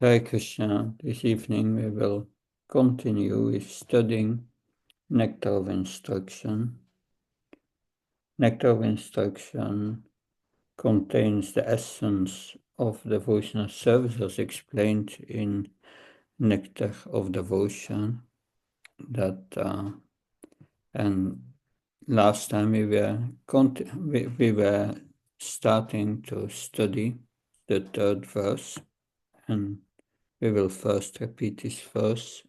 Hare Krishna. This evening we will continue with studying Nectar of Instruction. Nectar of Instruction contains the essence of devotional service as explained in Nectar of Devotion. And last time we were starting to study the third verse, and we will first repeat this verse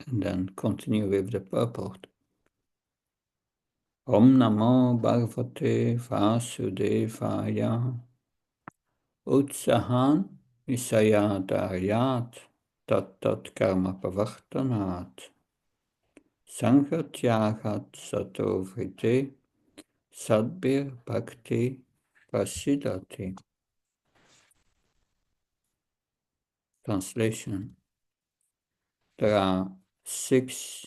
and then continue with the purport. Om Namo Bhagavate Vasudevaya Utsahan Visayadaryat Tat Karma Pavartanat Sangatyagat Sato Vrite Sadbir Bhakti Prasidati. Translation. There are 6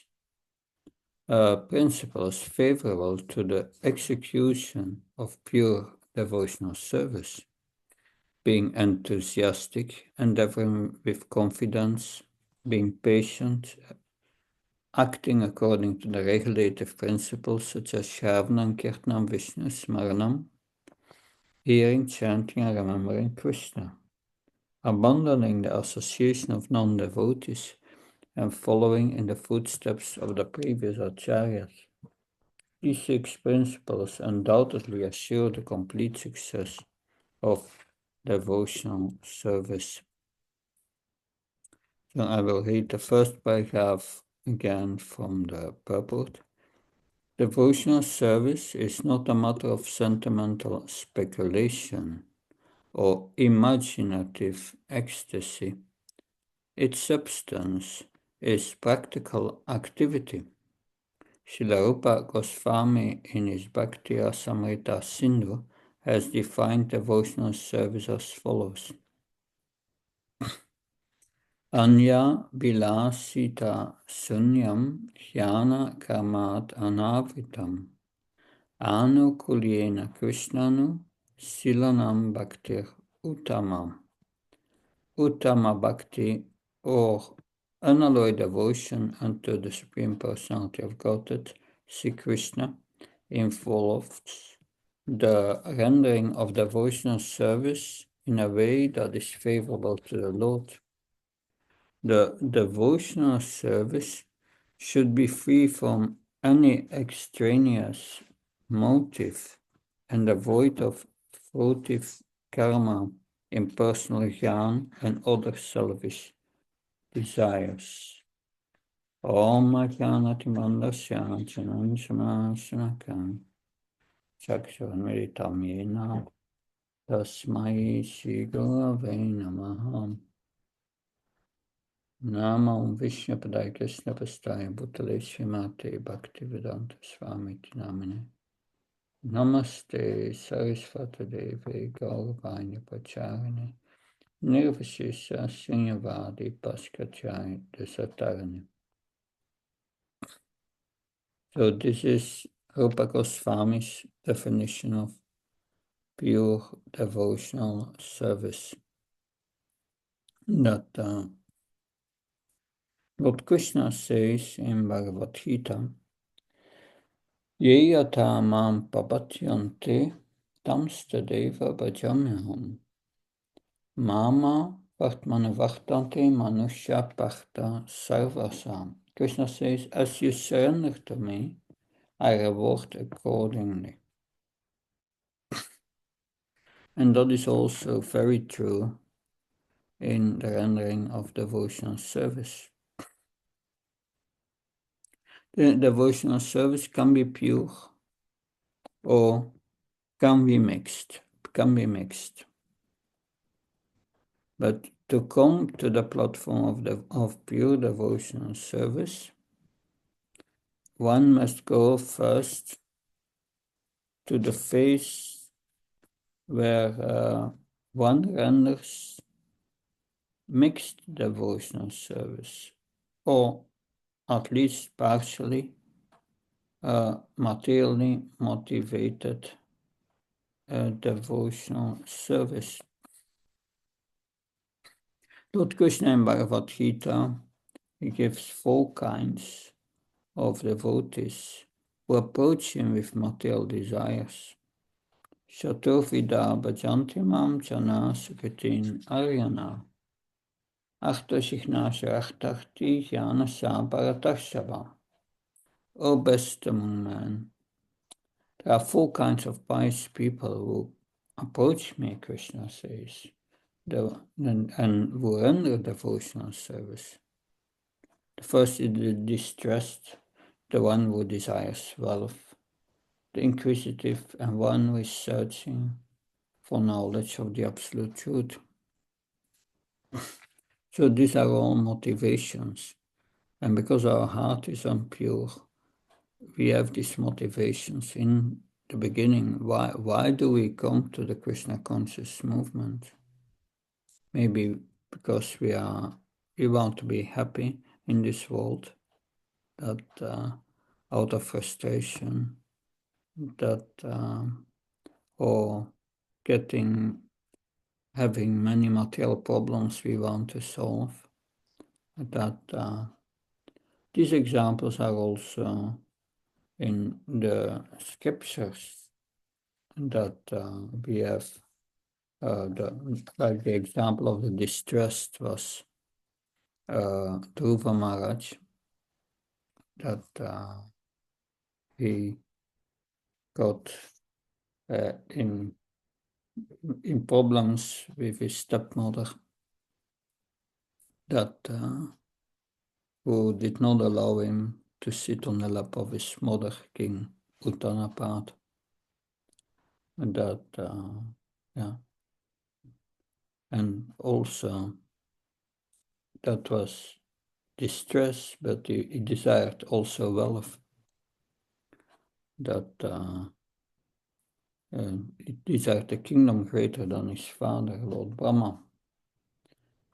principles favorable to the execution of pure devotional service: being enthusiastic, endeavoring with confidence, being patient, acting according to the regulative principles such as Shravanam, Kirtanam, Vishnu, Smaranam, hearing, chanting, and remembering Krishna, abandoning the association of non-devotees, and following in the footsteps of the previous acharyas. These 6 principles undoubtedly assure the complete success of devotional service. So I will read the first paragraph again from the purport. Devotional service is not a matter of sentimental speculation or imaginative ecstasy. Its substance is practical activity. Srila Rupa Goswami in his Bhakti Rasamrita Sindhu has defined devotional service as follows. Anya Bilasita Sunyam Jnana Karmat Anavritam Anukulyena Krishnanu Silanam Bhaktir Uttamam. Uttama Bhakti, or unalloyed devotion unto the Supreme Personality of Godhead, Sri Krishna, involves the rendering of devotional service in a way that is favorable to the Lord. The devotional service should be free from any extraneous motive and devoid of fruitive karma, impersonal jnana, and other selfish desires. Om Ajnanati Mandasya Jananjana Chakshurmilitam Yena Tasmai Shri Gurave Namaha. Namo Vishnu Padaya Krishna Pastaya Bhutale Srimate Bhaktivedanta Swami Namine. Namaste Sarasvata Devi Gauravani Pacharine Nirvashesha Srinyavadi Paskachai Desatarani. So this is Rupa Goswami's definition of pure devotional service. That what Krishna says in Bhagavad Gita, Ye yata mam papatyante tamstadeva bhajamyaham mama vartmana vartante manusya parta sarvasam. Krishna says, as you surrender to me, I reward accordingly. And that is also very true in the rendering of devotional service. The devotional service can be pure or can be mixed. But to come to the platform of pure devotional service, one must go first to the phase where one renders mixed devotional service, or at least partially materially motivated devotional service. Lord Krishna in Bhagavad Gita, he gives 4 kinds of devotees who approach him with material desires. Chaturvida bhajanti mam jana sukritin aryana. Achtashikna sharachtarti jnana sabharatashava. O best among men, there are 4 kinds of pious people who approach me, Krishna says, and who render devotional service. The first is the distressed, the one who desires wealth, the inquisitive, and one who is searching for knowledge of the absolute truth. So these are all motivations. And because our heart is impure, we have these motivations in the beginning. Why do we come to the Krishna conscious movement? Maybe because we want to be happy in this world, that out of frustration, that or having many material problems we want to solve. That these examples are also in the scriptures, that we have like the example of the distressed was Dhruva Maharaj, that he got in problems with his stepmother, that who did not allow him to sit on the lap of his mother, King Uttanapad. And that, and also that was distress, but he desired also wealth. That he desired a kingdom greater than his father, Lord Brahma.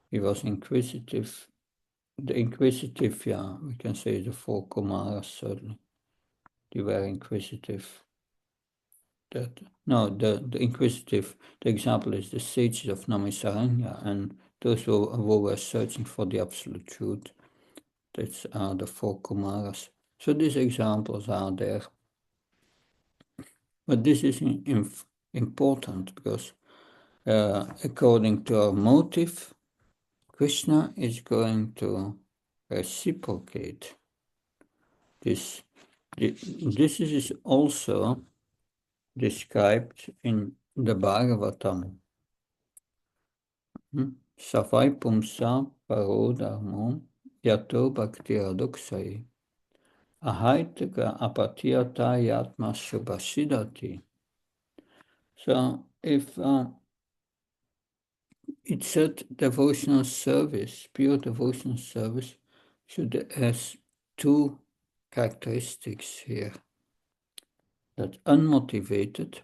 He was inquisitive. The inquisitive, we can say the 4 Kumaras, certainly. They were inquisitive. The inquisitive, the example is the sages of Namisaranya, and those who were searching for the absolute truth. That's the 4 Kumaras. So these examples are there. But this is important because according to our motive, Krishna is going to reciprocate this. This is also described in the Bhagavatam. Savai pumsa parodharmo yato bhakti aduksai ahaitaka apatiyata yatma shubhashidati. So if it said devotional service, pure devotional service, should has 2 characteristics here. That unmotivated,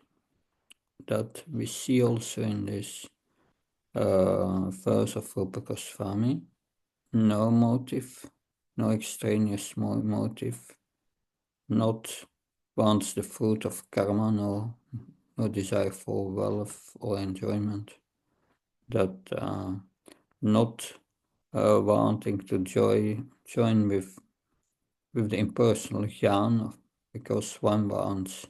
that we see also in this verse of Rupa Goswami, no motive, no extraneous motive, not wants the fruit of karma, no desire for wealth or enjoyment, that not wanting to join with the impersonal jnana, because one wants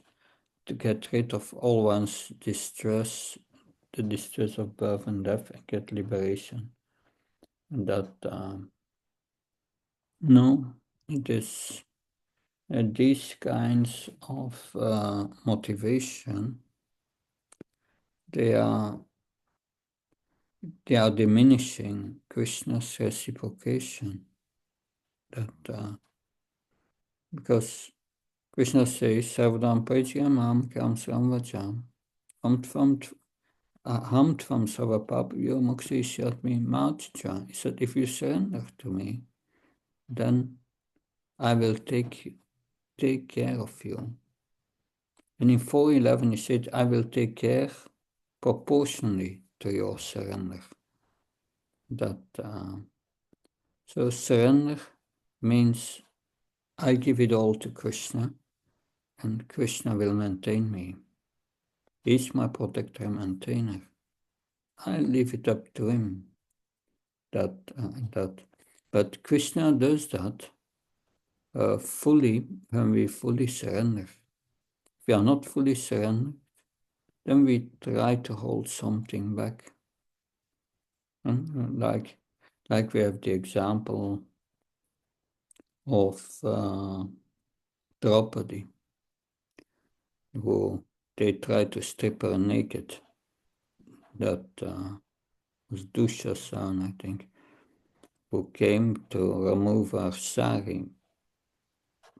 to get rid of all one's distress, the distress of birth and death, and get liberation. And that, no, it is these kinds of motivation, they are diminishing Krishna's reciprocation. That because Krishna says, Sarvadam Pajyamam Kam Samvacham, Ham Tvam Sarvapapyo Mokshishyatmi Matcha. He said, if you surrender to me, then I will take care of you. And in 4:11 he said, I will take care proportionally to your surrender. That so surrender means I give it all to Krishna, and Krishna will maintain me. He's my protector and maintainer. I leave it up to him. But Krishna does that fully when we fully surrender. If we are not fully surrendered, then we try to hold something back. And like we have the example of Draupadi, who they tried to strip her naked. That was Dushasana, I think, who came to remove her sari.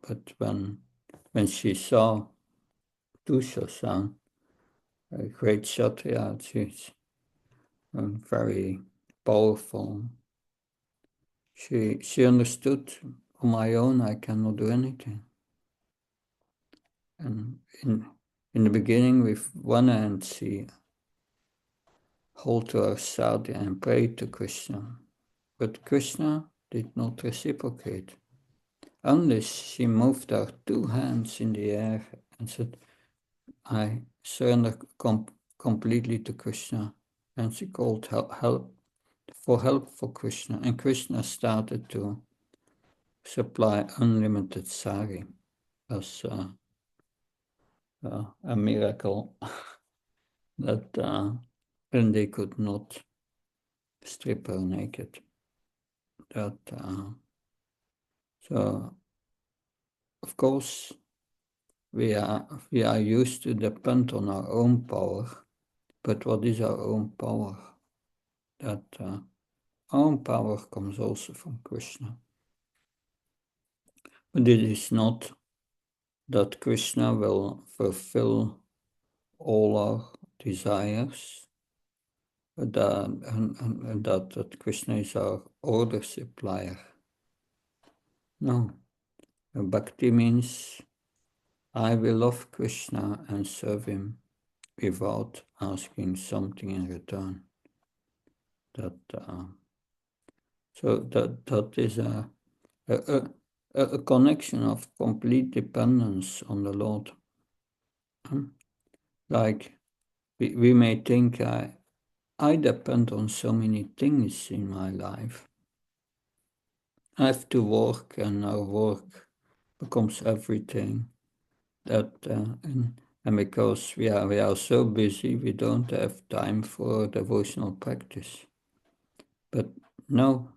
But when she saw Dushasana, a great Kshatriya, she's very powerful. She understood, on my own I cannot do anything. And in the beginning, with one hand, she held to her sari and prayed to Krishna. But Krishna did not reciprocate, unless she moved her two hands in the air and said, I surrender completely to Krishna. And she called help for Krishna. And Krishna started to supply unlimited sari as a miracle that and they could not strip her naked. So of course we are used to depend on our own power, but what is our own power? That our own power comes also from Krishna. But it is not that Krishna will fulfill all our desires, but that Krishna is our order supplier. No. Bhakti means I will love Krishna and serve him without asking something in return. So that is a connection of complete dependence on the Lord. Like we may think I depend on so many things in my life. I have to work, and our work becomes everything. And because we are so busy, we don't have time for devotional practice. But no,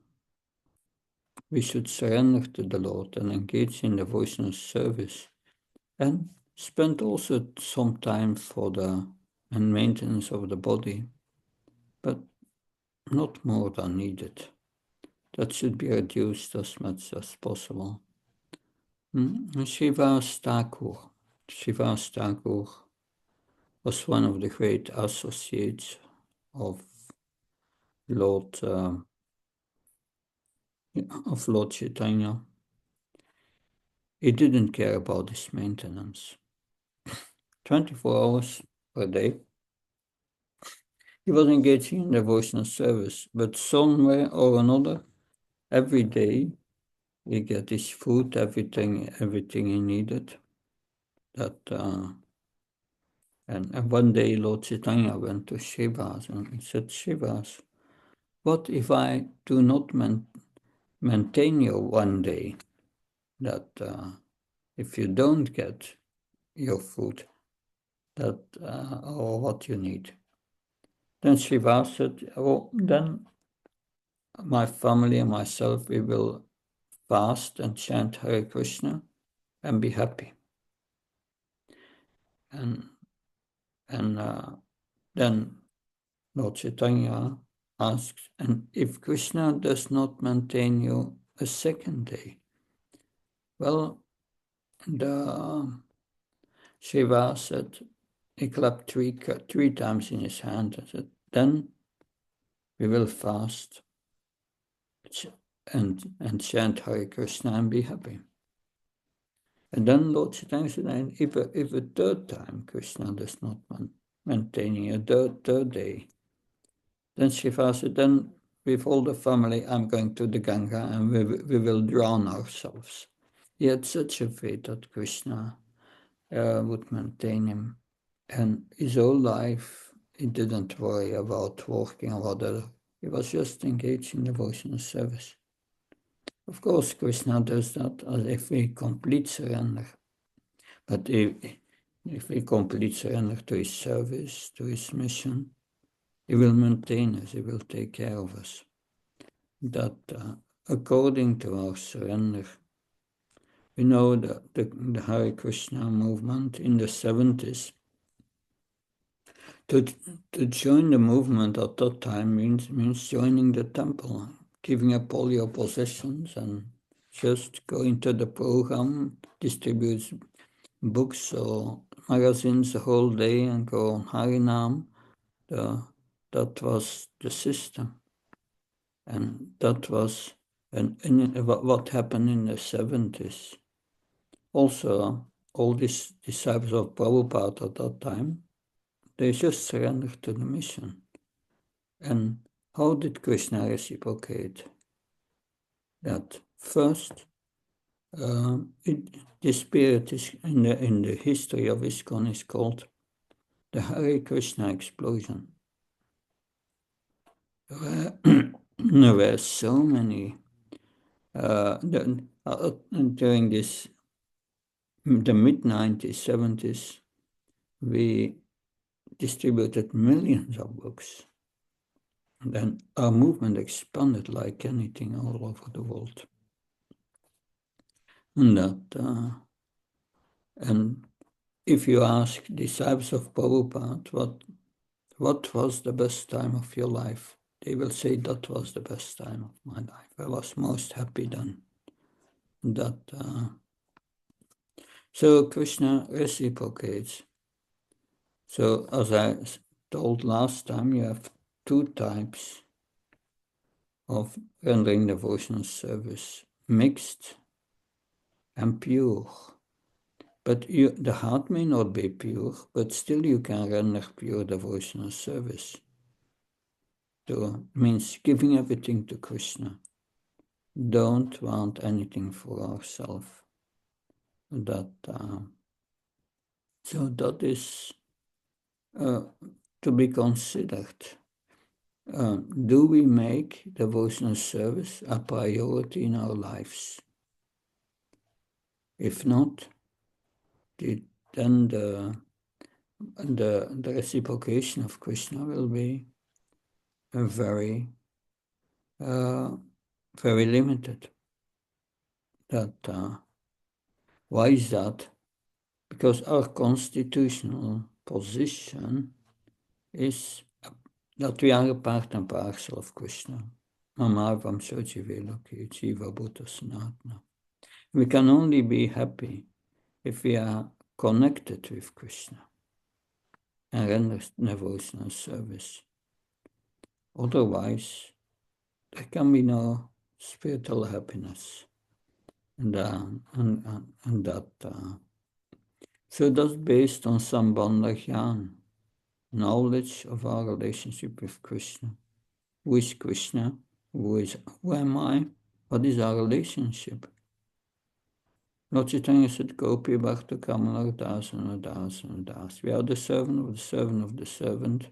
we should surrender to the Lord and engage in devotional service, and spend also some time for the maintenance of the body, but not more than needed. That should be reduced as much as possible. Srivas Thakur was one of the great associates of Lord Chaitanya. He didn't care about his maintenance. 24 hours per day, he was engaging in devotional service, but somewhere or another, every day, he get his food, everything he needed. And one day, Lord Chaitanya went to Srivas and he said, Srivas, what if I do not maintain you one day? That if you don't get your food, or what you need. Then Srivas said, oh, then my family and myself, we will fast and chant Hare Krishna and be happy. And then Lord Chaitanya asks, and if Krishna does not maintain you a second day? Well, the Shiva said, he clapped three times in his hand and said, then we will fast and chant Hare Krishna and be happy. And then Lord Chaitanya said, if a third time Krishna does not maintain a third day, then Shiva said, then with all the family, I'm going to the Ganga and we will drown ourselves. He had such a faith that Krishna would maintain him. And his whole life, he didn't worry about working or whatever. He was just engaged in devotional service. Of course, Krishna does that as if we complete surrender. But if we complete surrender to his service, to his mission, he will maintain us, he will take care of us. That according to our surrender, we know that the Hare Krishna movement in the 70s, to join the movement at that time means joining the temple, giving up all your possessions and just going to the program, distribute books or magazines the whole day and go on Harinam. That was the system. And that was what happened in the 70s. Also, all these disciples of Prabhupada at that time, they just surrendered to the mission. And how did Krishna reciprocate? That first, the spirit is in the history of ISKCON is called the Hare Krishna explosion. There were so many during this the mid-90s, 70s, we distributed millions of books. And then our movement expanded like anything all over the world. And if you ask disciples of Prabhupada, what was the best time of your life? They will say that was the best time of my life. I was most happy then. So Krishna reciprocates. So as I told last time, you have two types of rendering devotional service, mixed and pure. But the heart may not be pure, but still you can render pure devotional service. So it means giving everything to Krishna. Don't want anything for ourselves. So that is to be considered. Do we make devotional service a priority in our lives? If not, then the reciprocation of Krishna will be very limited. Why is that? Because our constitutional position is that we are a part and parcel of Krishna. Mamavam Sojiveloki Jiva Bhuta Sanatana. We can only be happy if we are connected with Krishna and render devotional service. Otherwise, there can be no spiritual happiness. So that's based on Sambandha Jnana, knowledge of our relationship with Krishna. Who is Krishna? Who am I? What is our relationship? Lord Chaitanya said, Gopi Bhakta Kamalar Dasana Dasana Das. We are the servant of the servant of the servant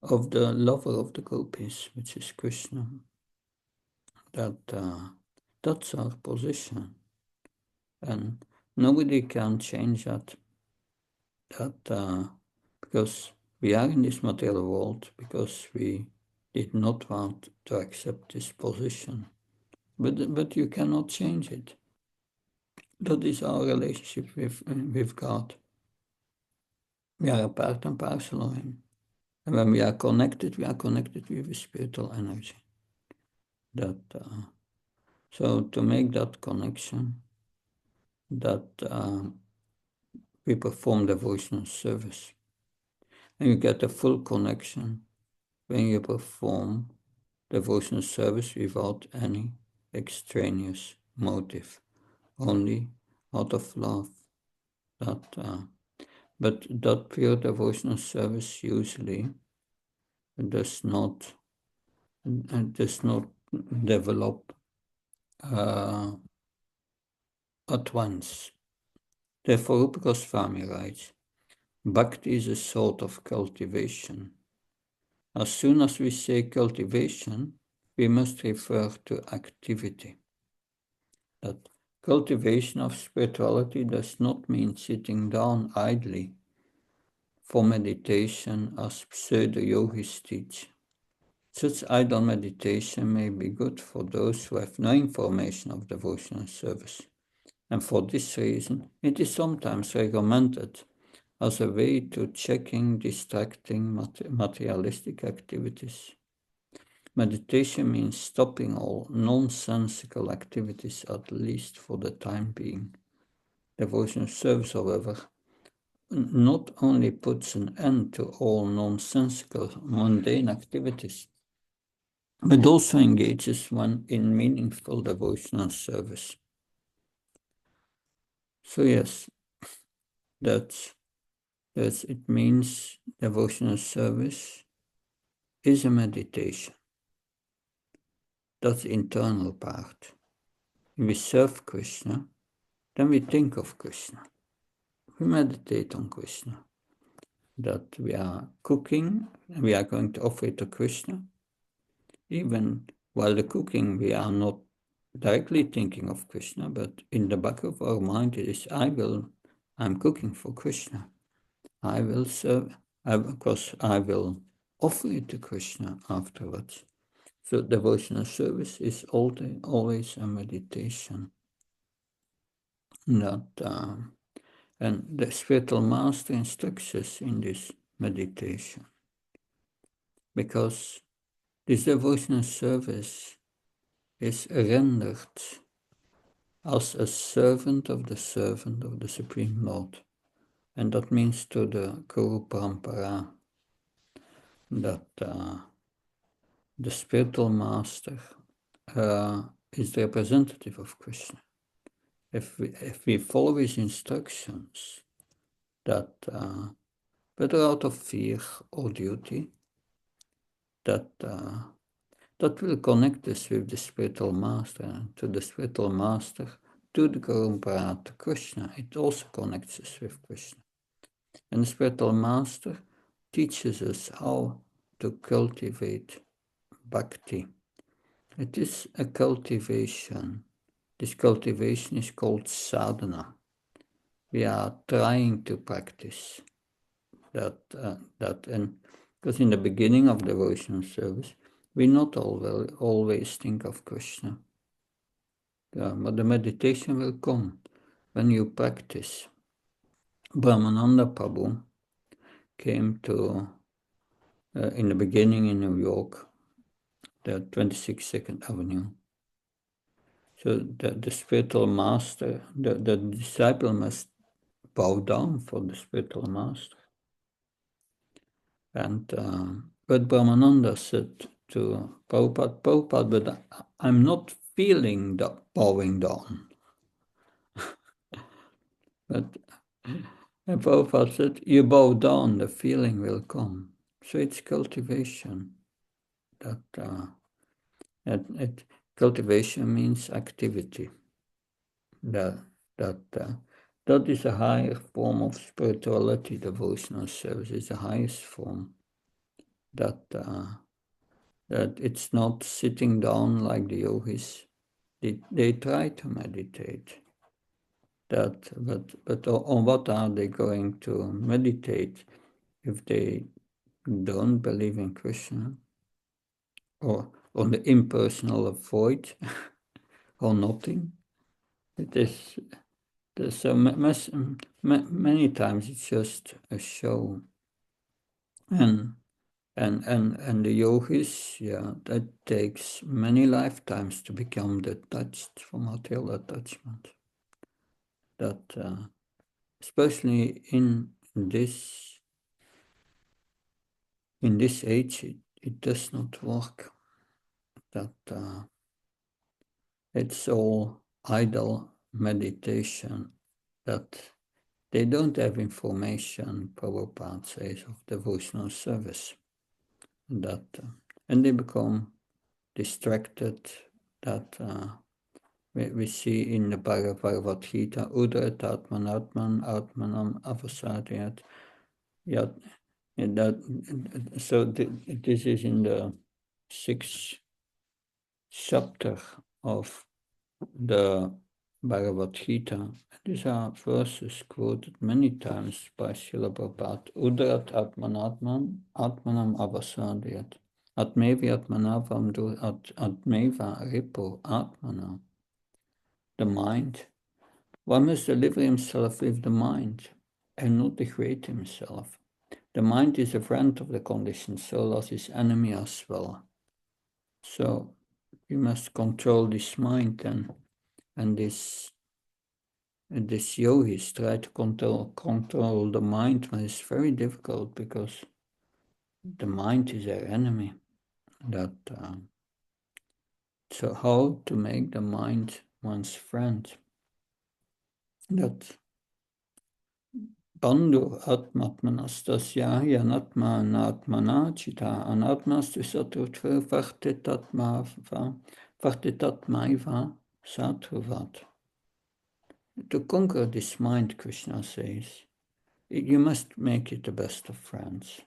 of the lover of the gopis, which is Krishna. That's our position. And nobody can change that. Because we are in this material world, because we did not want to accept this position. But you cannot change it. That is our relationship with God. We are a part and parcel of Him. And when we are connected with the spiritual energy. So to make that connection, we perform devotional service. And you get a full connection when you perform devotional service without any extraneous motive, only out of love. But that pure devotional service usually does not develop at once. Therefore, Rupa Goswami writes, Bhakti is a sort of cultivation. As soon as we say cultivation, we must refer to activity. That cultivation of spirituality does not mean sitting down idly for meditation as pseudo-yogis teach. Such idle meditation may be good for those who have no information of devotional service, and for this reason it is sometimes recommended as a way to checking distracting materialistic activities. Meditation means stopping all nonsensical activities at least for the time being. Devotional service, however, not only puts an end to all nonsensical mundane activities, but also engages one in meaningful devotional service. So yes, that's it means devotional service is a meditation. That's the internal part. If we serve Krishna, then we think of Krishna. We meditate on Krishna. That we are cooking, and we are going to offer it to Krishna. Even while the cooking, we are not directly thinking of Krishna, but in the back of our mind it is, I'm cooking for Krishna. I will serve, because I will offer it to Krishna afterwards. So devotional service is always a meditation. And the spiritual master instructs us in this meditation, because this devotional service is rendered as a servant of the Supreme Lord. And that means to the Guru Parampara, that the spiritual master is the representative of Krishna. If we follow his instructions, that whether out of fear or duty, that will connect us with the spiritual master, and to the spiritual master, to the Guru Parampara, to Krishna. It also connects us with Krishna. And the spiritual master teaches us how to cultivate bhakti. It is a cultivation. This cultivation is called sadhana. We are trying to practice that, and because in the beginning of devotional service, we not always think of Krishna. But the meditation will come when you practice. Brahmananda Prabhu came to, in the beginning in New York, the 26th Second Avenue. So the spiritual master, the disciple must bow down for the spiritual master. And but Brahmananda said to Prabhupada, but I'm not feeling the bowing down. But and Prabhupada said, you bow down, the feeling will come. So it's cultivation. Cultivation means activity. That is a higher form of spirituality. Devotional service is the highest form. That it's not sitting down like the yogis. They try to meditate. But on what are they going to meditate if they don't believe in Krishna, or on the impersonal void, or nothing? It is. So many times it's just a show, and the yogis, that takes many lifetimes to become detached from material attachment. That especially in this age, it does not work. That it's all idle meditation. That they don't have information, Prabhupada says, of devotional service. That and they become distracted. That we see in the Bhagavad Gita, Udrat Atman Atman Atmanam Avasadhyat, yeah, so this is in the 6th chapter of the Bhagavad Gita. These are verses quoted many times by Srila Prabhupada. Udrat atmanatman atmanam avasadhyat. Atmevi atmanavam atmeva ripo atmana. The mind. One must deliver himself with the mind and not degrade himself. The mind is a friend of the conditioned soul as his enemy as well. So we must control this mind and this yogis try to control the mind, but it's very difficult because the mind is their enemy. So how to make the mind one's friend? That Bandhu atmatmanastasya yanatma anatmana chita anatmastu satutva vartitatmaiva satruvat. To conquer this mind, Krishna says, you must make it the best of friends.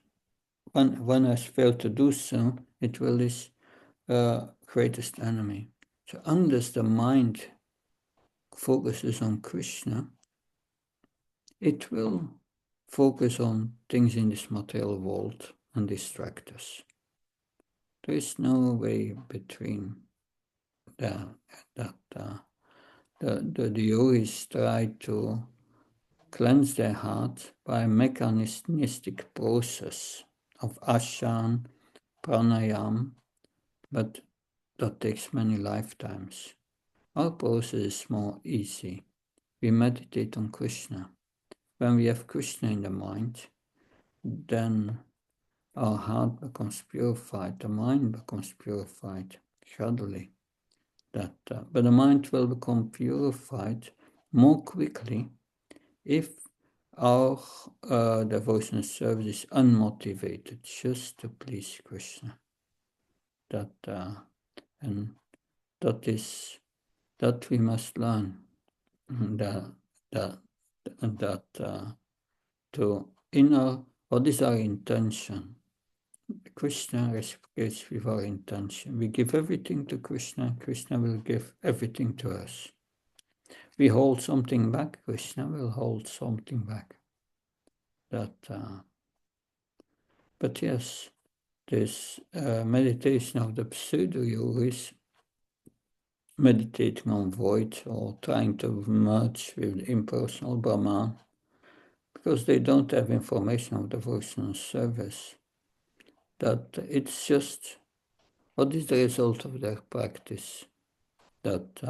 When one has failed to do so, it will be his greatest enemy. So unless the mind focuses on Krishna, it will focus on things in this material world and distract us. There is no way between the yogis try to cleanse their heart by a mechanistic process of ashan, pranayam, but that takes many lifetimes. Our process is more easy. We meditate on Krishna. When we have Krishna in the mind, then our heart becomes purified, the mind becomes purified gradually. But the mind will become purified more quickly if our devotional service is unmotivated, just to please Krishna. And that we must learn. What is our intention? Krishna reciprocates with our intention. We give everything to Krishna, Krishna will give everything to us. We hold something back, Krishna will hold something back. But yes, this meditation of the pseudo-yogis, meditating on void or trying to merge with impersonal Brahman, because they don't have information of devotional service, that it's just, what is the result of their practice? That's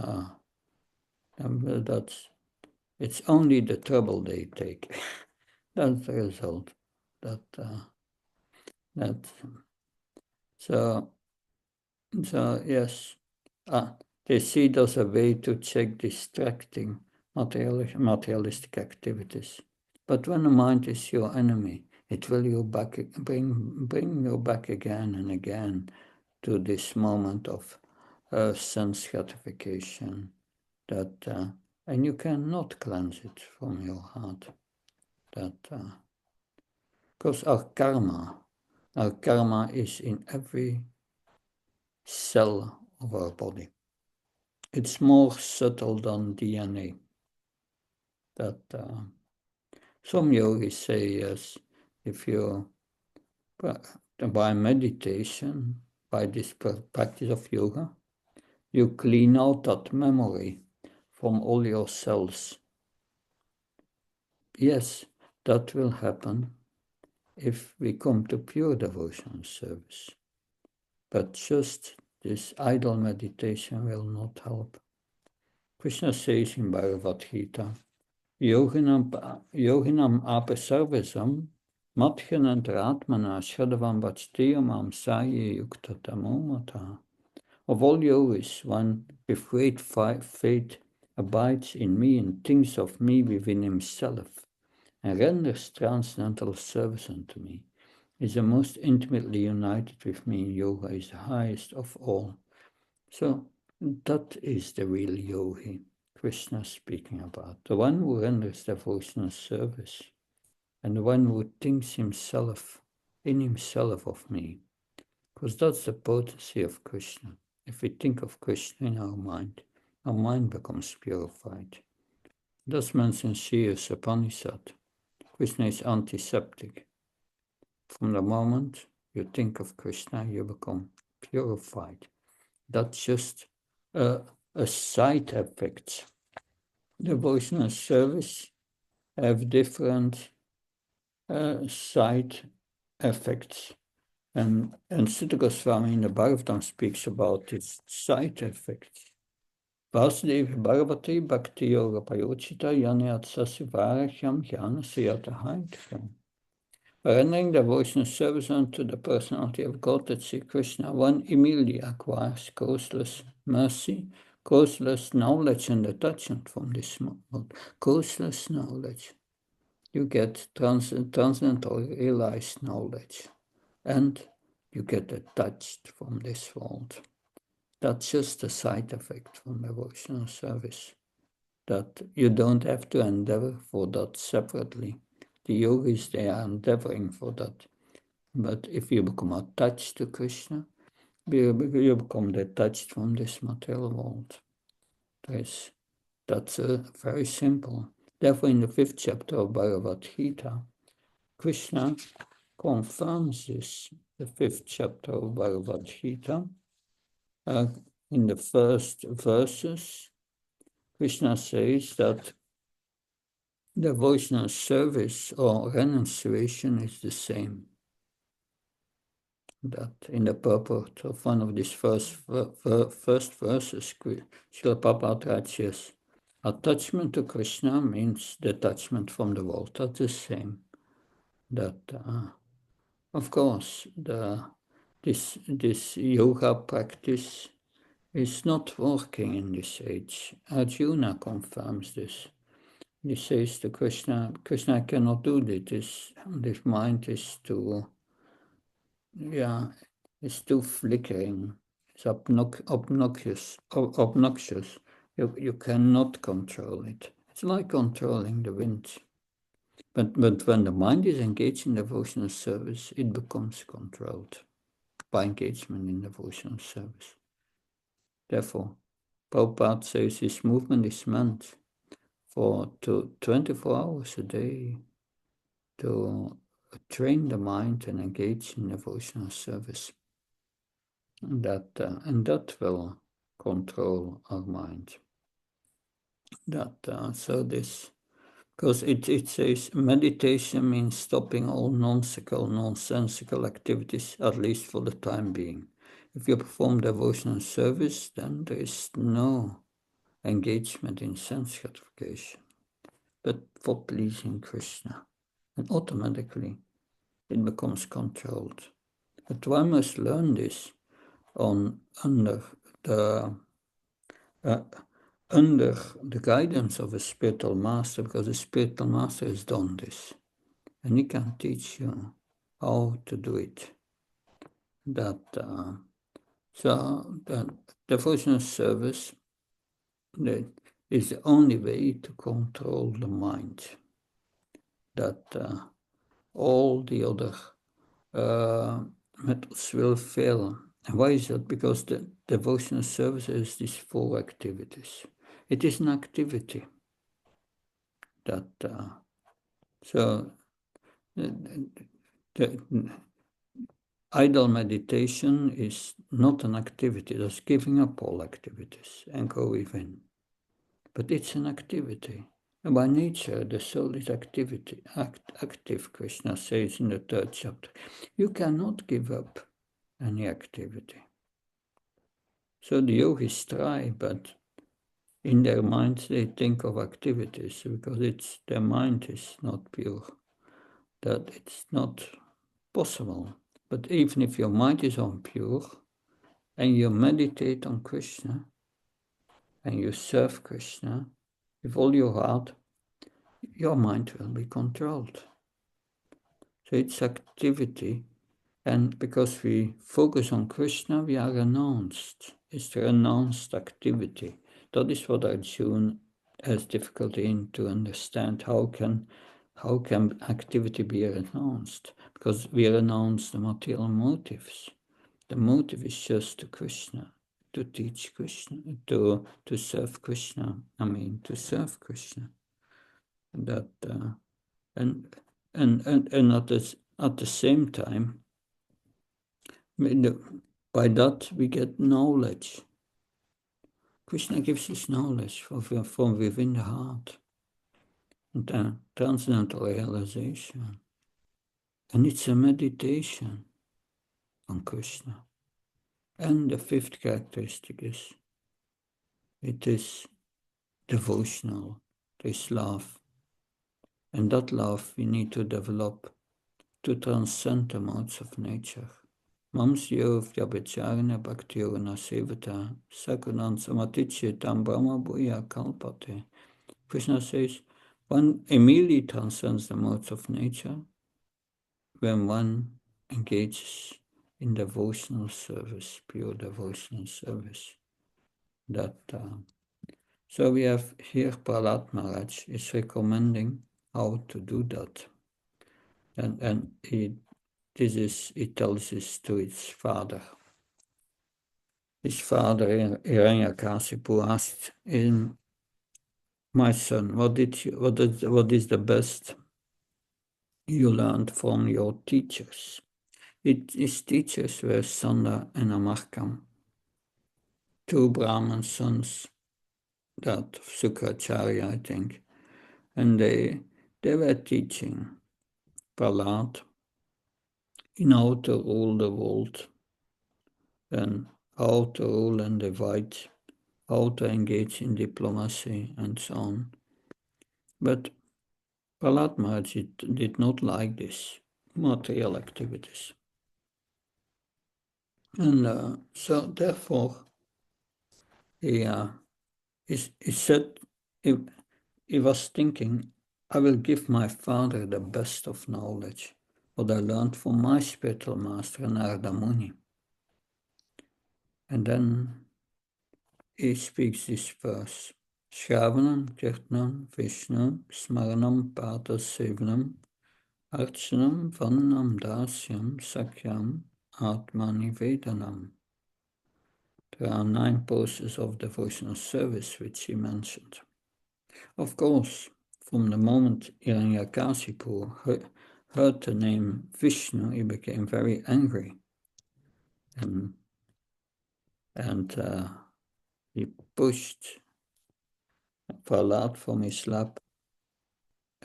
it's only the trouble they take. That's the result. So yes, they see it as a way to check distracting materialistic activities. But when the mind is your enemy, it will bring you back again and again to this moment of sense gratification, and you cannot cleanse it from your heart. Because our karma is in every cell of our body. It's more subtle than DNA. Some yogis say, yes, if you, by meditation, by this practice of yoga, you clean out that memory from all your cells. Yes, that will happen if we come to pure devotional service. But just this idle meditation will not help. Krishna says in Bhagavad Gita, Yoginam apasarvasam madhyanantratmana shadavam vachdeyamam saye yuktatamomata. Of all yogis, one with great faith abides in me and thinks of me within himself, and renders transcendental service unto me, is the most intimately united with me in yoga, is the highest of all. So that is the real yogi Krishna speaking about, the one who renders devotional service. and the one who thinks himself, in himself of me. Because that's the potency of Krishna. If we think of Krishna in our mind becomes purified. That's mentioned Shriyas Upanishad. Krishna is antiseptic. From the moment you think of Krishna, you become purified. That's just a side effect. Devotional service have different side effects. And Sutta Goswami in the Bhagavatam speaks about its side effects. Vasudevi Bhagavati Bhakti Yoga Payochita Yanyat Sasivarachyam Jnana Siyatahaitam. By rendering devotional service unto the personality of God, that Sri Krishna, one immediately acquires causeless mercy, causeless knowledge and attachment from this world. Causeless knowledge. You get transcendental realized knowledge, and you get attached from this world. That's just a side effect from devotional service, that you don't have to endeavor for that separately. The yogis, they are endeavoring for that. But if you become attached to Krishna, you become detached from this material world. That's very simple. Therefore, in the 5th chapter of Bhagavad Gita, Krishna confirms this. The 5th chapter of Bhagavad Gita, in the first verses, Krishna says that devotional service or renunciation is the same. That in the purport of one of these first verses, Srila Prabhupada writes, yes, attachment to Krishna means detachment from the world. That's the same. That, of course, this yoga practice is not working in this age. Arjuna confirms this. He says to Krishna, Krishna, I cannot do this. This mind is too, it's too flickering. It's obnoxious. You cannot control it. It's like controlling the wind. But when the mind is engaged in devotional service, it becomes controlled by engagement in devotional service. Therefore, Prabhupada says his movement is meant for 24 hours a day to train the mind and engage in devotional service. And that will control our mind. Because it says meditation means stopping all nonsensical activities, at least for the time being. If you perform devotional service, then there is no engagement in sense gratification, but for pleasing Krishna. And automatically it becomes controlled. But one must learn this under the guidance of a spiritual master, because a spiritual master has done this, and he can teach you how to do it. So the devotional service is the only way to control the mind. That all the other methods will fail. And why is that? Because the devotional service is these 4 activities. It is an activity that the idle meditation is not an activity. That's giving up all activities and go within. But it's an activity. And by nature, the soul is active, Krishna says in the 3rd chapter. You cannot give up any activity. So the yogis try, but in their minds they think of activities because their mind is not pure. That it's not possible. But even if your mind is impure and you meditate on Krishna and you serve Krishna with all your heart, your mind will be controlled. So it's activity, and because we focus on Krishna, we are renounced. It's the renounced activity. That is what Arjuna has difficulty in to understand. How how can activity be renounced? Because we renounce the material motives. The motive is just to Krishna, to teach Krishna, to serve Krishna. To serve Krishna. That and at the same time, by that we get knowledge. Krishna gives us knowledge from within the heart, and transcendental realization. And it's a meditation on Krishna. And the fifth characteristic is, it is devotional, it is love. And that love we need to develop to transcend the modes of nature. Mamsyo vyabhacharana bhaktiyorana sevata sakunan samatiche tam brahma bhuya kalpate. Krishna says, one immediately transcends the modes of nature when one engages in devotional service, pure devotional service. So we have here Prahlad Maharaj is recommending how to do that. And he tells this to his father. His father, Hiranyakasipu, asked him, "My son, what is the best you learned from your teachers?" His teachers were Sanda and Amarkam, two Brahmin sons, that of Sukracharya, I think, and they were teaching Prahlad in how to rule the world, and how to rule and divide, how to engage in diplomacy, and so on. But Prahlad Maharaj did not like this material activities. And so therefore he said, he was thinking, I will give my father the best of knowledge, what I learned from my spiritual master, Narada Muni. And then he speaks this verse, Shravanam, Kirtanam, Vishnu, Smaranam, Pata, Sevanam, Archanam, Vanam, Dasyam, Sakyam, Atmani, Vedanam. There are 9 poses of devotional service which he mentioned. Of course, from the moment Hiranyakasipu heard the name Vishnu, he became very angry. And he pushed Prahlad from his lap,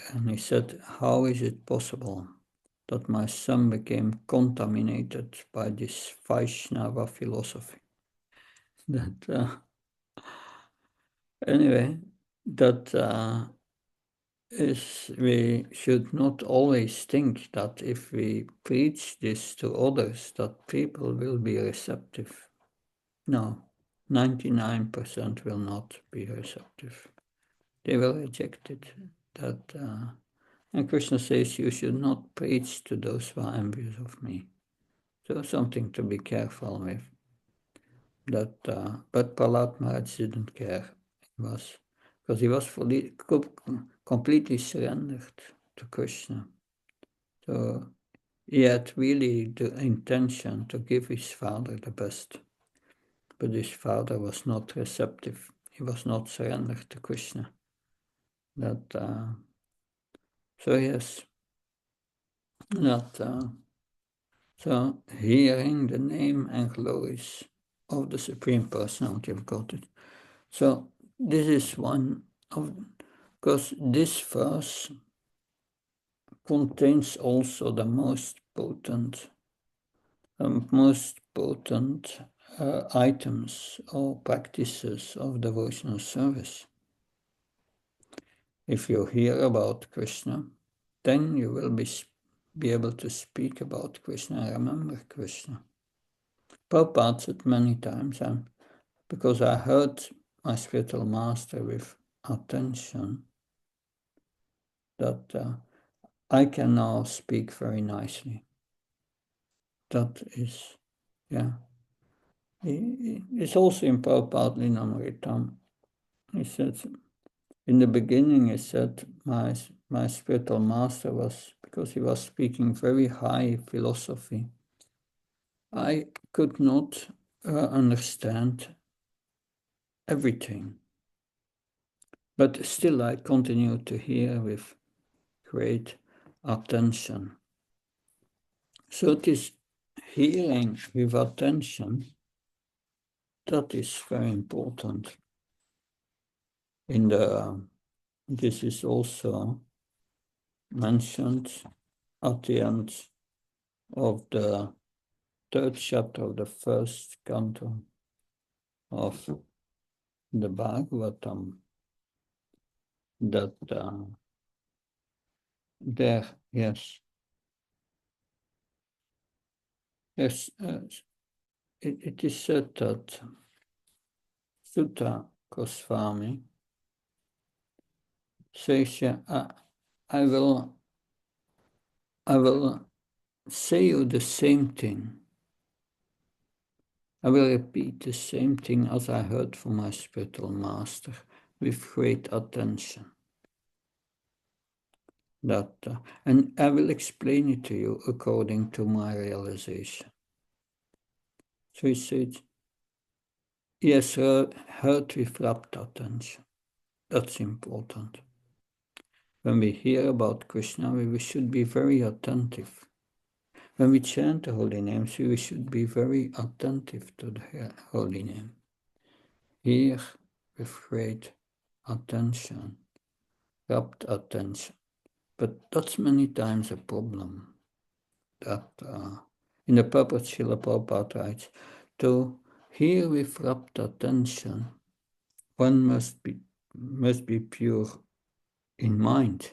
and he said, how is it possible that my son became contaminated by this Vaishnava philosophy? Anyway, we should not always think that if we preach this to others, that people will be receptive. No, 99% will not be receptive. They will reject it. And Krishna says you should not preach to those who are envious of me. So something to be careful with. But Prahlad Maharaj didn't care. Because he was completely surrendered to Krishna. So he had really the intention to give his father the best. But his father was not receptive. He was not surrendered to Krishna. So yes, so hearing the name and glories of the Supreme Personality of Godhead. So this is one of, because this verse contains also the most potent items or practices of devotional service. If you hear about Krishna, then you will be able to speak about Krishna and remember Krishna. Prabhupada said many times, because I heard my spiritual master with attention, that I can now speak very nicely. That is, yeah. It's also in Prabhupada Linamritam. He said, in the beginning, he said, my spiritual master was, because he was speaking very high philosophy, I could not understand everything. But still I continued to hear with great attention. So this hearing with attention, that is very important. This is also mentioned at the end of the third chapter of the first canto of the Bhagavatam, that there, yes, it is said that Sutta Goswami says, I will say you the same thing. I will repeat the same thing as I heard from my spiritual master with great attention. And I will explain it to you according to my realization. So he said, yes, heard with rapt attention. That's important. When we hear about Krishna, we should be very attentive. When we chant the holy names, we should be very attentive to the holy name. Hear with great attention, rapt attention. But that's many times a problem. That in the Prabhupada, Srila Prabhupada writes, to hear with rapt attention, one must be pure in mind.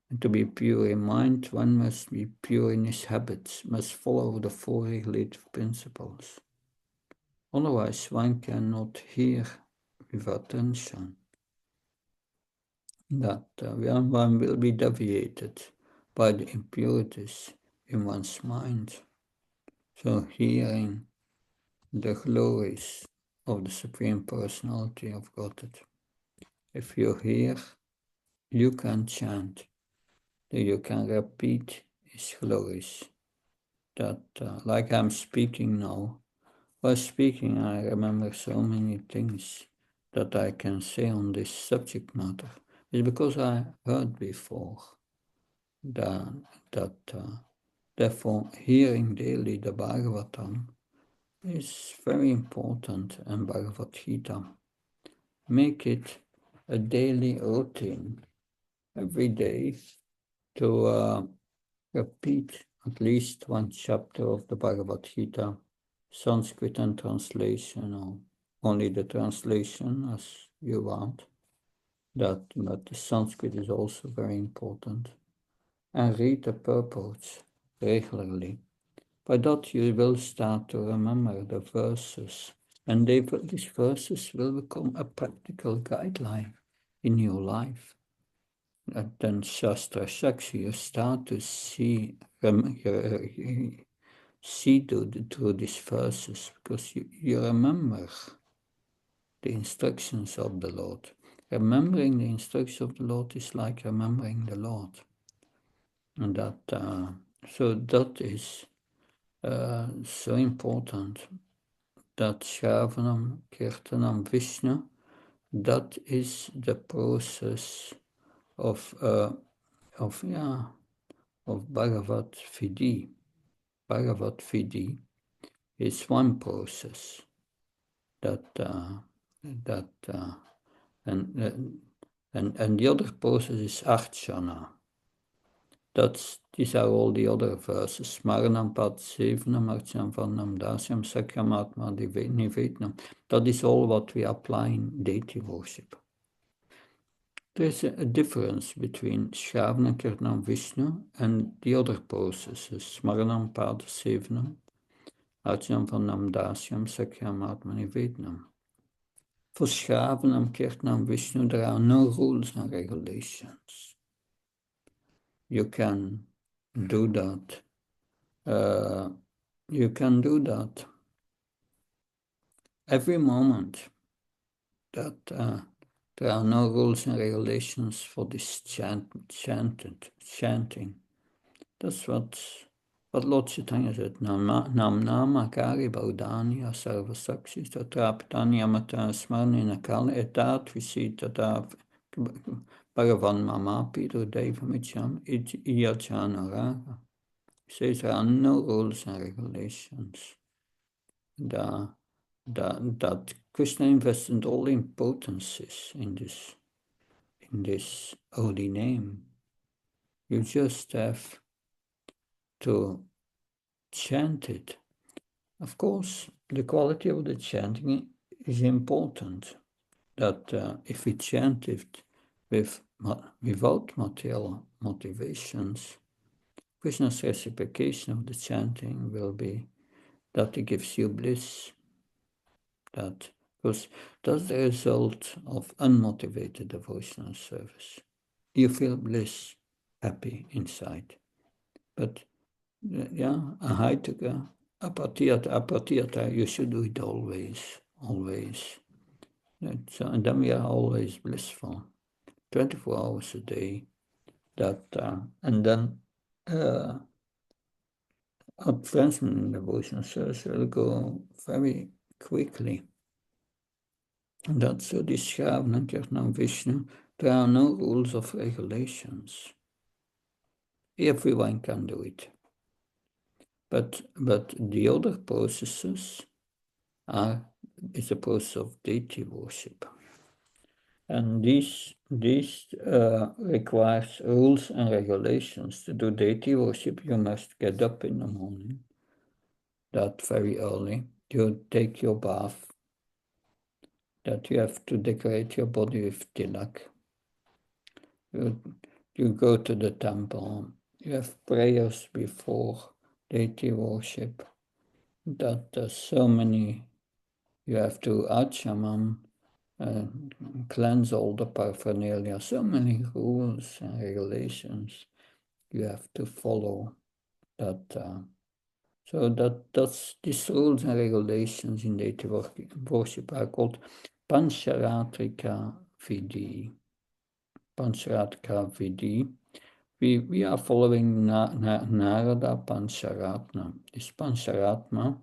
And to be pure in mind, one must be pure in his habits, must follow the four regulative principles. Otherwise, one cannot hear with attention. That one will be deviated by the impurities in one's mind. So hearing the glories of the Supreme Personality of Godhead. If you hear, you can chant, you can repeat His glories. That, like I'm speaking now, while speaking I remember so many things that I can say on this subject matter. It's because I heard before that therefore hearing daily the Bhagavatam is very important, and Bhagavad Gita. Make it a daily routine every day to repeat at least one chapter of the Bhagavad Gita, Sanskrit and translation, or only the translation as you want. But the Sanskrit is also very important. And read the purports regularly. By that you will start to remember the verses, and these verses will become a practical guideline in your life. And then Shastra Shakshi, you start to see through these verses, because you remember the instructions of the Lord. Remembering the instructions of the Lord is like remembering the Lord. And so that is so important, that Shravanam, Kirtanam, Vishnu, that is the process of Bhagavad Vidhi. Bhagavad Vidhi is one process and the other process is Archana. These are all the other verses. Smaranam Pad Sevanam Archanam Vanam Dasyam Sakramatma Nivetnam. That is all what we apply in deity worship. There is a difference between Shravana Kirtanam Vishnu and the other processes. Smaranam Pad Sevanam Archanam Vanam Dasyam Sakramatma Nivetnam. For Shravanam Kirtanam Vishnu there are no rules and regulations. You can do that. You can do that every moment that There are no rules and regulations for this chanting. That's what Lord Chaitanya said. Nam nama kari baudanya sarva sakshi tatraptanya mata smarni nakal etat visita bhagavan mamapi devamicham iyachana raga. He says there are no rules and regulations. That Krishna invested all importances in this holy name. You just have to chant it. Of course, the quality of the chanting is important. That if we chant it without material motivations, Krishna's reciprocation of the chanting will be that it gives you bliss. Because that's the result of unmotivated devotional service. You feel bliss, happy inside. But ahaitika, apatiyata, you should do it always. And then we are always blissful, 24 hours a day. And then advancement in devotional service will go very quickly. And that's so this Shravana, Kirtan, Vishnu, there are no rules of regulations. Everyone can do it. But the other processes is a process of deity worship. And this requires rules and regulations. To do deity worship, you must get up in the morning, that very early. You take your bath, that you have to decorate your body with tilak. You go to the temple. You have prayers before deity worship. That there's so many. You have to achamam, cleanse all the paraphernalia. So many rules and regulations you have to follow. So that's these rules and regulations in deity worship are called Pancharatrika Vidhi. Pancharatrika Vidhi. We are following Narada Pancharatma. This Pancharatma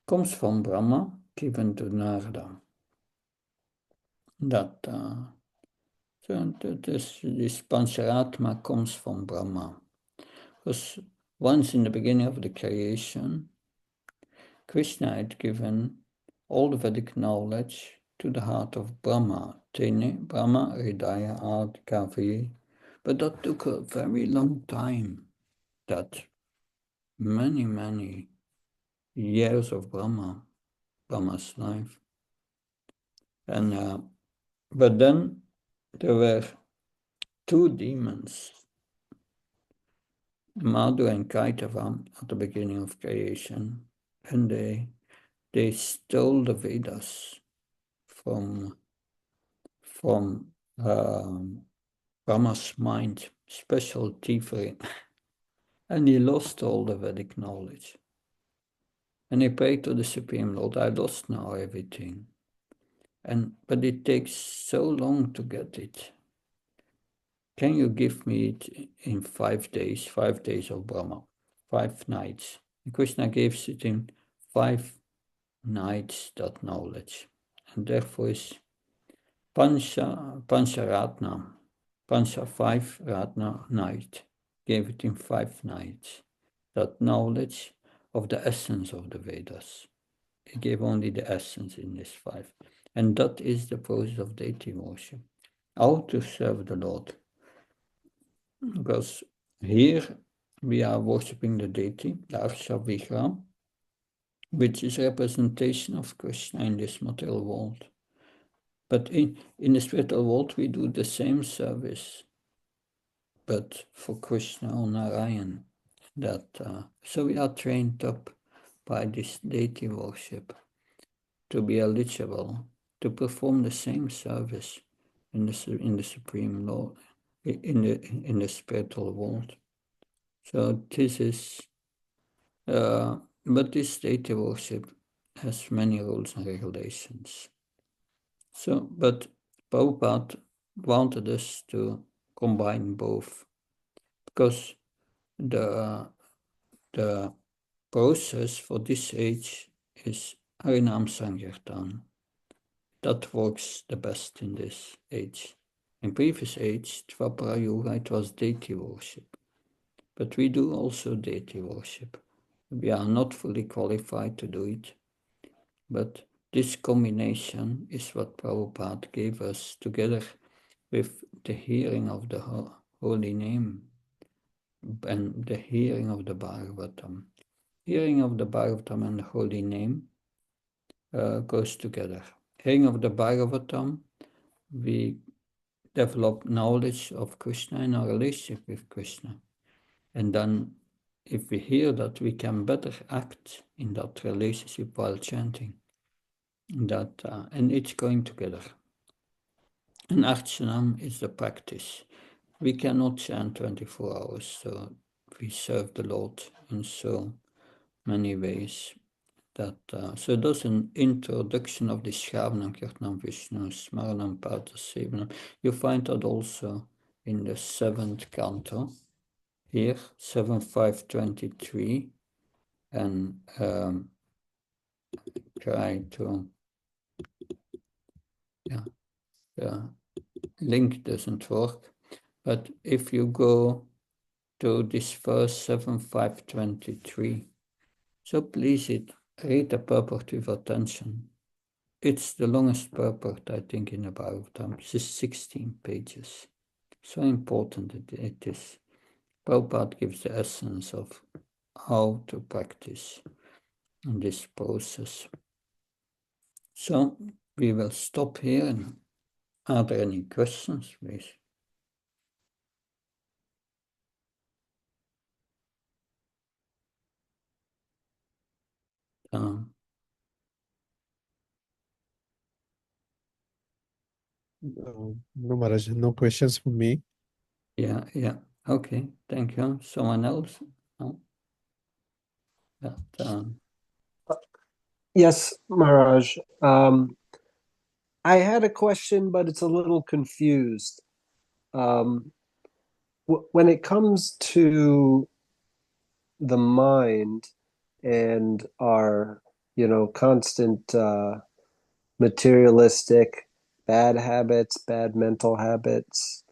comes from Brahma, given to Narada. So this Pancharatma comes from Brahma. Because once in the beginning of the creation, Krishna had given all the Vedic knowledge to the heart of Brahma, Tene, Brahma, Hridaya, Art, Kavi. But that took a very long time, that many years of Brahma's life. And but then there were two demons, Madhu and Kaitava, at the beginning of creation, and they stole the Vedas from Brahma's mind, special thievery, and he lost all the Vedic knowledge. And he prayed to the Supreme Lord, I lost now everything. But it takes so long to get it. Can you give me it in 5 days, 5 days of Brahma, 5 nights? And Krishna gives it in 5 nights, that knowledge. And therefore is Pancharatna, Pancha 5 Ratna night, gave it in 5 nights, that knowledge of the essence of the Vedas. He gave only the essence in this 5. And that is the process of deity worship. How to serve the Lord. Because here we are worshipping the deity, the Arsha Vigra, which is a representation of Krishna in this material world. But in the spiritual world, we do the same service, but for Krishna or Narayan. So we are trained up by this deity worship to be eligible to perform the same service in the Supreme Lord, in the spiritual world. So this is, but this deity worship has many rules and regulations. So, but Prabhupada wanted us to combine both, because the process for this age is Harinam Sankirtan. That works the best in this age. In previous age, Dvapara Yuga, it was deity worship. But we do also deity worship. We are not fully qualified to do it, but this combination is what Prabhupada gave us, together with the hearing of the holy name and the hearing of the Bhagavatam. Hearing of the Bhagavatam and the holy name goes together. Hearing of the Bhagavatam, we develop knowledge of Krishna and our relationship with Krishna. And then if we hear that, we can better act in that relationship while chanting. And it's going together. And Archanam is the practice. We cannot chant 24 hours, so we serve the Lord in so many ways. So that's an introduction of the Shravanam, Kirtanam, Vishnu, Smaranam, Pata, Sevanam. You find that also in the 7th canto, here, 7.5.23, and try to, the link doesn't work, but if you go to this verse 7.5.23, so please read the purport with attention. It's the longest purport, I think, in the Bhagavatam. It's 16 pages. So important it is. Prabhupada gives the essence of how to practice in this process. So we will stop here. And are there any questions, please? No, Maharaj, no questions for me. Yeah. Okay, thank you. Someone else? No? Yes, Maharaj. I had a question, but it's a little confused. When it comes to the mind and our, constant materialistic bad habits, bad mental habits,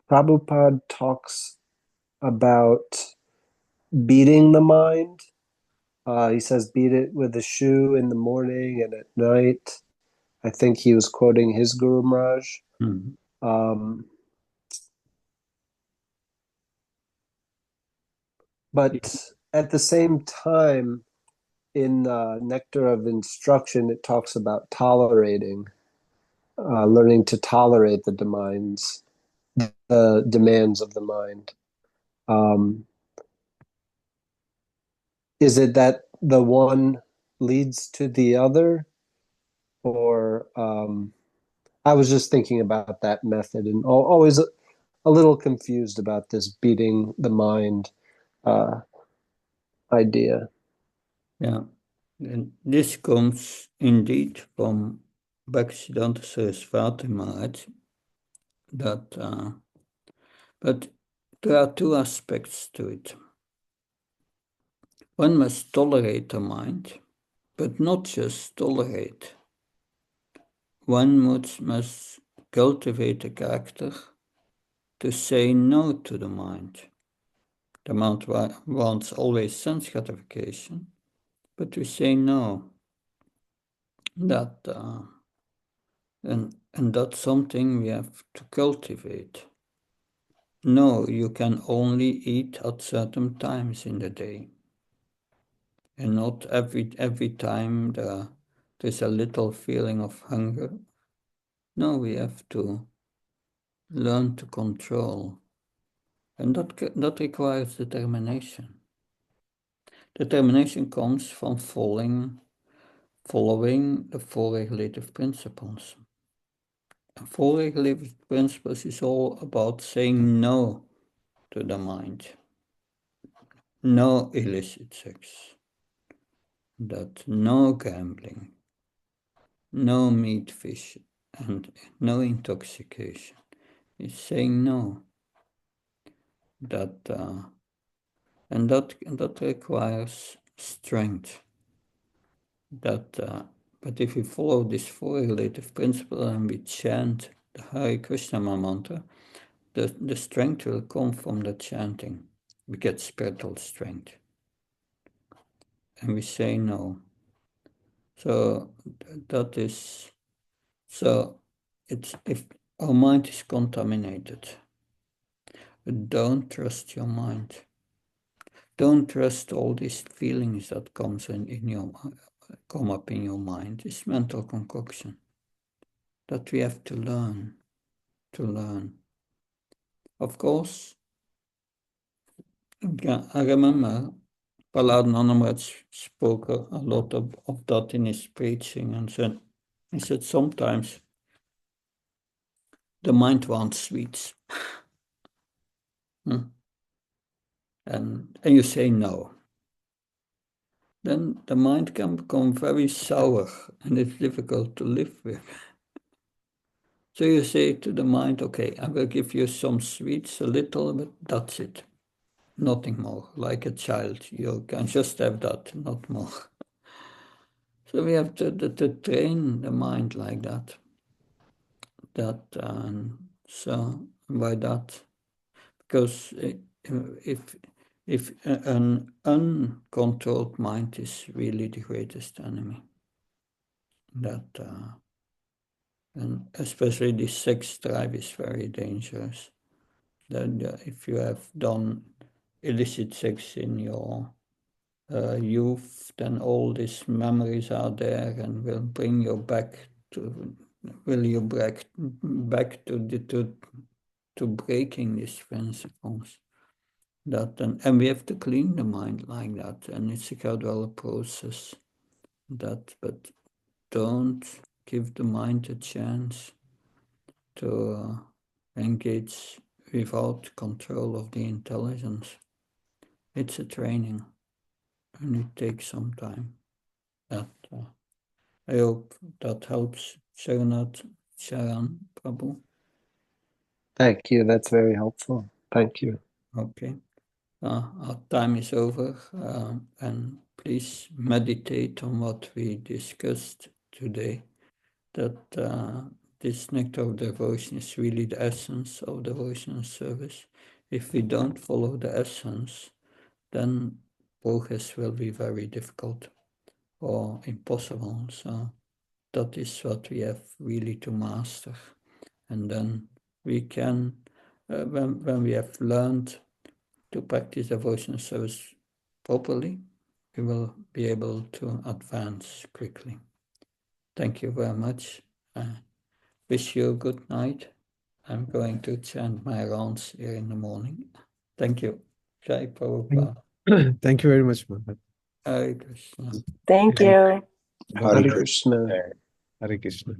Prabhupada talks about beating the mind. He says, beat it with a shoe in the morning and at night. I think he was quoting his Guru Maharaj. But at the same time, in Nectar of Instruction, it talks about tolerating, learning to tolerate the demands of the mind. Is it that the one leads to the other? Or I was just thinking about that method and always a little confused about this beating the mind idea. Yeah, and this comes indeed from Bhaktisiddhanta Saraswati Maharaj, but there are two aspects to it. One must tolerate the mind, but not just tolerate. One must cultivate a character to say no to the mind. The mind wants always sense gratification, but we say no. And that's something we have to cultivate. No, you can only eat at certain times in the day, and not every time there's a little feeling of hunger. No, we have to learn to control, and that requires determination. Determination comes from following the four regulative principles. And four regulative principles is all about saying no to the mind. No illicit sex. No gambling. no meat, fish, and no intoxication. It's saying no. And that requires strength. But if we follow this four relative principle and we chant the Hare Krishna mantra, the strength will come from the chanting. We get spiritual strength. And we say no. So that is, so it's, if our mind is contaminated, don't trust your mind. Don't trust all these feelings that come up in your mind. It's mental concoction that we have to learn. Of course, I remember Prahlad Nanamaraj spoke a lot of that in his preaching, and he said sometimes the mind wants sweets. And you say no. Then the mind can become very sour and it's difficult to live with. So you say to the mind, okay, I will give you some sweets, a little, but that's it. Nothing more. Like a child, you can just have that, not more. So we have to train the mind like that. So by that, because if an uncontrolled mind is really the greatest enemy, and especially the sex drive is very dangerous. That if you have done illicit sex in your youth, then all these memories are there and will bring you back to breaking these principles. And we have to clean the mind like that, and it's a gradual process. But don't give the mind a chance to engage without control of the intelligence. It's a training, and it takes some time. I hope that helps. Sharan Prabhu. Thank you. That's very helpful. Thank you. Okay. Our time is over, and please meditate on what we discussed today, that this nectar of devotion is really the essence of devotional service. If we don't follow the essence, then progress will be very difficult or impossible. So that is what we have really to master. And then we can, when we have learned to practice devotional service properly, we will be able to advance quickly. Thank you very much. Wish you a good night. I'm going to chant my rounds here in the morning. Thank you. Jai Prabhupada. Thank you very much, Mahat. Hare Krishna. Thank you. Hare Krishna. Hare Krishna.